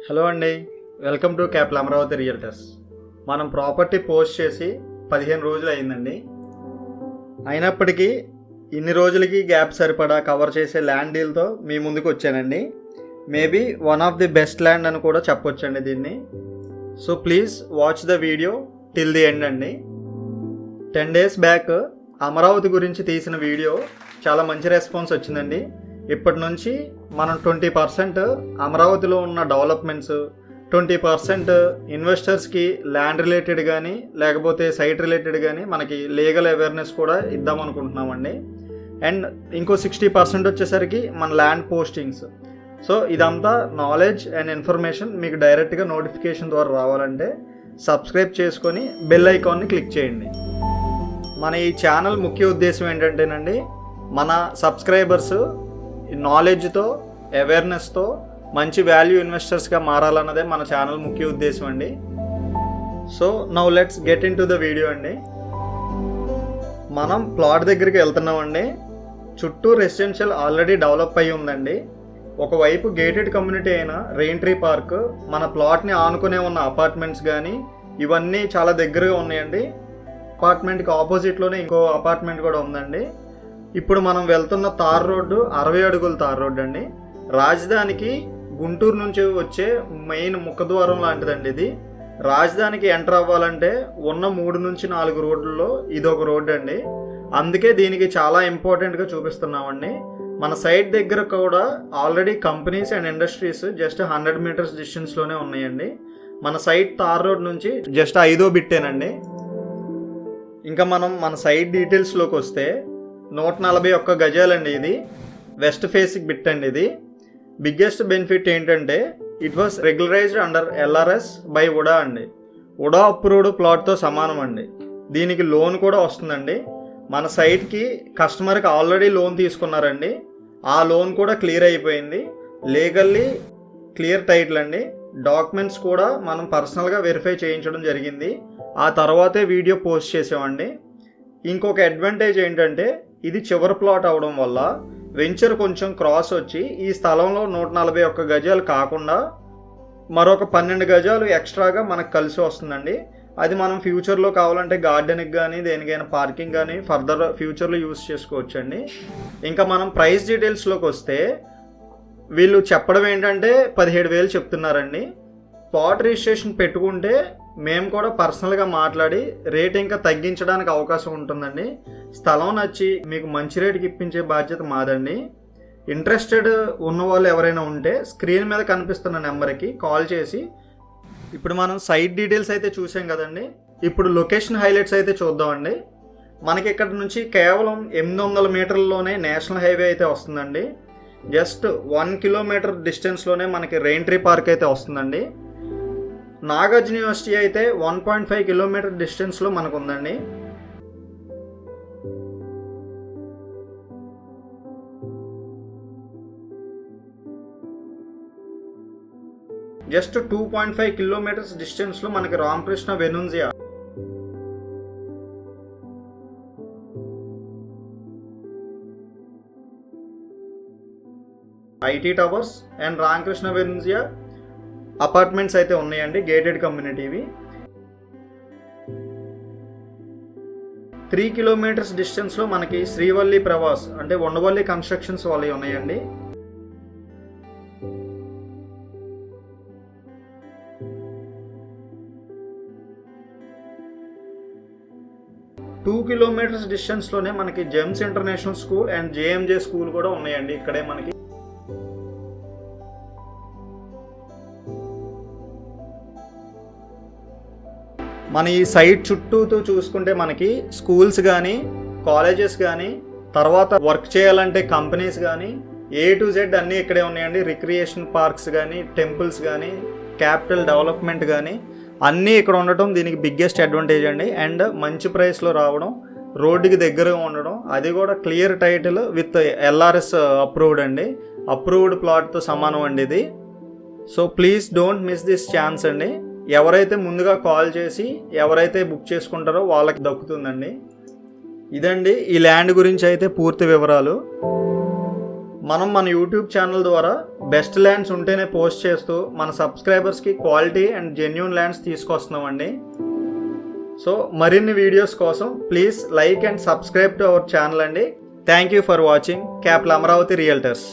Hello అండి, welcome to capital Amaravati realtors. మనం property post చేసి 15 రోజులు అయిందండి. అయినప్పటికీ ఇన్ని రోజులకి గ్యాప్ సరిపడా కవర్ చేసే ల్యాండ్ డీల్తో మీ ముందుకు వచ్చానండి. Maybe one of the best land అని కూడా చెప్పొచ్చండి దీన్ని. So please watch the video till the end అండి. 10 days బ్యాక్ అమరావతి గురించి తీసిన వీడియో చాలా మంచి రెస్పాన్స్ వచ్చిందండి. ఇప్పటి నుంచి మనం 20% అమరావతిలో ఉన్న డెవలప్మెంట్స్, 20% ఇన్వెస్టర్స్కి ల్యాండ్ రిలేటెడ్ కానీ లేకపోతే సైట్ రిలేటెడ్ కానీ మనకి లీగల్ అవేర్నెస్ కూడా ఇద్దామనుకుంటున్నామండి. అండ్ ఇంకో 60% వచ్చేసరికి మన ల్యాండ్ పోస్టింగ్స్. సో ఇదంతా నాలెడ్జ్ అండ్ ఇన్ఫర్మేషన్ మీకు డైరెక్ట్గా నోటిఫికేషన్ ద్వారా రావాలంటే సబ్స్క్రైబ్ చేసుకొని బెల్ ఐకాన్ని క్లిక్ చేయండి. మన ఈ ఛానల్ ముఖ్య ఉద్దేశం ఏంటంటేనండి, మన సబ్స్క్రైబర్స్ నాలెడ్జ్తో, అవేర్నెస్తో మంచి వాల్యూ ఇన్వెస్టర్స్గా మారాలన్నదే మన ఛానల్ ముఖ్య ఉద్దేశం అండి. So now let's get in to the video అండి. మనం ప్లాట్ దగ్గరికి వెళ్తున్నామండి. చుట్టూ రెసిడెన్షియల్ ఆల్రెడీ డెవలప్ అయి ఉందండి. ఒకవైపు గేటెడ్ కమ్యూనిటీ అయిన రెయిన్ ట్రీ పార్క్, మన ప్లాట్ని ఆనుకునే ఉన్న అపార్ట్మెంట్స్ కానీ ఇవన్నీ చాలా దగ్గరగా ఉన్నాయండి. అపార్ట్మెంట్కి ఆపోజిట్లోనే ఇంకో అపార్ట్మెంట్ కూడా ఉందండి. ఇప్పుడు మనం వెళ్తున్న తార్ రోడ్డు 60 అడుగుల తార్ రోడ్డు అండి. రాజధానికి గుంటూరు నుంచి వచ్చే మెయిన్ ముఖద్వారం లాంటిదండి ఇది. రాజధానికి ఎంటర్ అవ్వాలంటే ఉన్న 3 నుంచి 4 రోడ్లలో ఇదొక రోడ్డు అండి. అందుకే దీనికి చాలా ఇంపార్టెంట్గా చూపిస్తున్నామండి. మన సైట్ దగ్గర కూడా already companies and industries just 100 meters డిస్టెన్స్లోనే ఉన్నాయండి. మన సైట్ తార్ రోడ్ నుంచి జస్ట్ 5వ బిట్టేనండి. ఇంకా మనం మన సైట్ డీటెయిల్స్లోకి వస్తే 141 గజాలండి. ఇది వెస్ట్ ఫేసింగ్ బిట్ అండి. ఇది బిగ్గెస్ట్ బెనిఫిట్ ఏంటంటే it was regularized under LRS by UDA అండి. ఉడా అప్రూవ్డ్ ప్లాట్తో సమానం అండి. దీనికి లోన్ కూడా వస్తుందండి. మన సైట్కి కస్టమర్కి ఆల్రెడీ లోన్ తీసుకున్నారండి. ఆ లోన్ కూడా క్లియర్ అయిపోయింది. లీగల్లీ క్లియర్ టైటిల్ అండి. డాక్యుమెంట్స్ కూడా మనం పర్సనల్గా వెరిఫై చేయించడం జరిగింది. ఆ తర్వాతే వీడియో పోస్ట్ చేసామండి. ఇంకొక అడ్వాంటేజ్ ఏంటంటే ఇది చివరి ప్లాట్ అవడం వల్ల వెంచర్ కొంచెం క్రాస్ వచ్చి ఈ స్థలంలో 141 గజాలు కాకుండా మరొక 12 గజాలు ఎక్స్ట్రాగా మనకు కలిసి వస్తుందండి. అది మనం ఫ్యూచర్లో కావాలంటే గార్డెన్కి కానీ దేనికైనా పార్కింగ్ కానీ ఫర్దర్ ఫ్యూచర్లో యూస్ చేసుకోవచ్చండి. ఇంకా మనం ప్రైస్ డీటెయిల్స్లోకి వస్తే వీళ్ళు చెప్పడం ఏంటంటే 17,000 చెప్తున్నారండి. స్పాట్ రిజిస్ట్రేషన్ పెట్టుకుంటే మేము కూడా పర్సనల్గా మాట్లాడి రేట్ ఇంకా తగ్గించడానికి అవకాశం ఉంటుందండి. స్థలం నచ్చి మీకు మంచి రేటుకి ఇప్పించే బాధ్యత మాదండి. ఇంట్రెస్టెడ్ ఉన్న వాళ్ళు ఎవరైనా ఉంటే స్క్రీన్ మీద కనిపిస్తున్న నెంబర్కి కాల్ చేసి, ఇప్పుడు మనం సైట్ డీటెయిల్స్ అయితే చూసాం కదండి. ఇప్పుడు లొకేషన్ హైలైట్స్ అయితే చూద్దామండి. మనకి ఇక్కడ నుంచి కేవలం 800 మీటర్లలోనే నేషనల్ హైవే అయితే వస్తుందండి. జస్ట్ 1 kilometer డిస్టెన్స్లోనే మనకి రెయిన్ ట్రీ పార్క్ అయితే వస్తుందండి. నాగార్జున యూనివర్సిటీ అయితే 1.5 kilometer డిస్టెన్స్లో మనకు ఉందండి. జస్ట్ 2.5 kilometers డిస్టెన్స్లో మనకి రామకృష్ణ వెనున్జియా, ఐటీ టవర్స్ అండ్ రామకృష్ణ వెనున్జియా అపార్ట్మెంట్స్ అయితే ఉన్నాయండి. గేటెడ్ కమ్యూనిటీవి. 3 kilometers డిస్టెన్స్లో మనకి శ్రీవల్లి ప్రవాస్ అంటే ఉండవల్లి కన్స్ట్రక్షన్స్ వాళ్ళవి ఉన్నాయండి. టూ 2 kilometers డిస్టెన్స్లోనే మనకి Gems international school and JMJ school కూడా ఉన్నాయండి. ఇక్కడే మనకి మన ఈ సైట్ చుట్టూతో చూసుకుంటే మనకి స్కూల్స్ కానీ కాలేజెస్ కానీ తర్వాత వర్క్ చేయాలంటే కంపెనీస్ కానీ A to Z అన్నీ ఇక్కడే ఉన్నాయండి. రిక్రియేషన్ పార్క్స్ కానీ టెంపుల్స్ కానీ క్యాపిటల్ డెవలప్మెంట్ కానీ అన్నీ ఇక్కడ ఉండటం దీనికి బిగ్గెస్ట్ అడ్వాంటేజ్ అండి. అండ్ మంచి ప్రైస్లో రావడం, రోడ్డుకి దగ్గరగా ఉండడం, అది కూడా clear title with LRS approved అండి. అప్రూవ్డ్ ప్లాట్తో సమానం అండి ఇది. So please don't miss this chance అండి. ఎవరైతే ముందుగా కాల్ చేసి ఎవరైతే బుక్ చేసుకుంటారో వాళ్ళకి దక్కుతుందండి. ఇదండి ఈ ల్యాండ్ గురించి అయితే పూర్తి వివరాలు. మనం మన యూట్యూబ్ ఛానల్ ద్వారా బెస్ట్ ల్యాండ్స్ ఉంటేనే పోస్ట్ చేస్తూ మన సబ్స్క్రైబర్స్కి క్వాలిటీ అండ్ జెన్యూన్ ల్యాండ్స్ తీసుకొస్తున్నామండి. సో మరిన్ని వీడియోస్ కోసం please like and subscribe to our channel అండి. Thank you for watching Capital Amaravati realtors.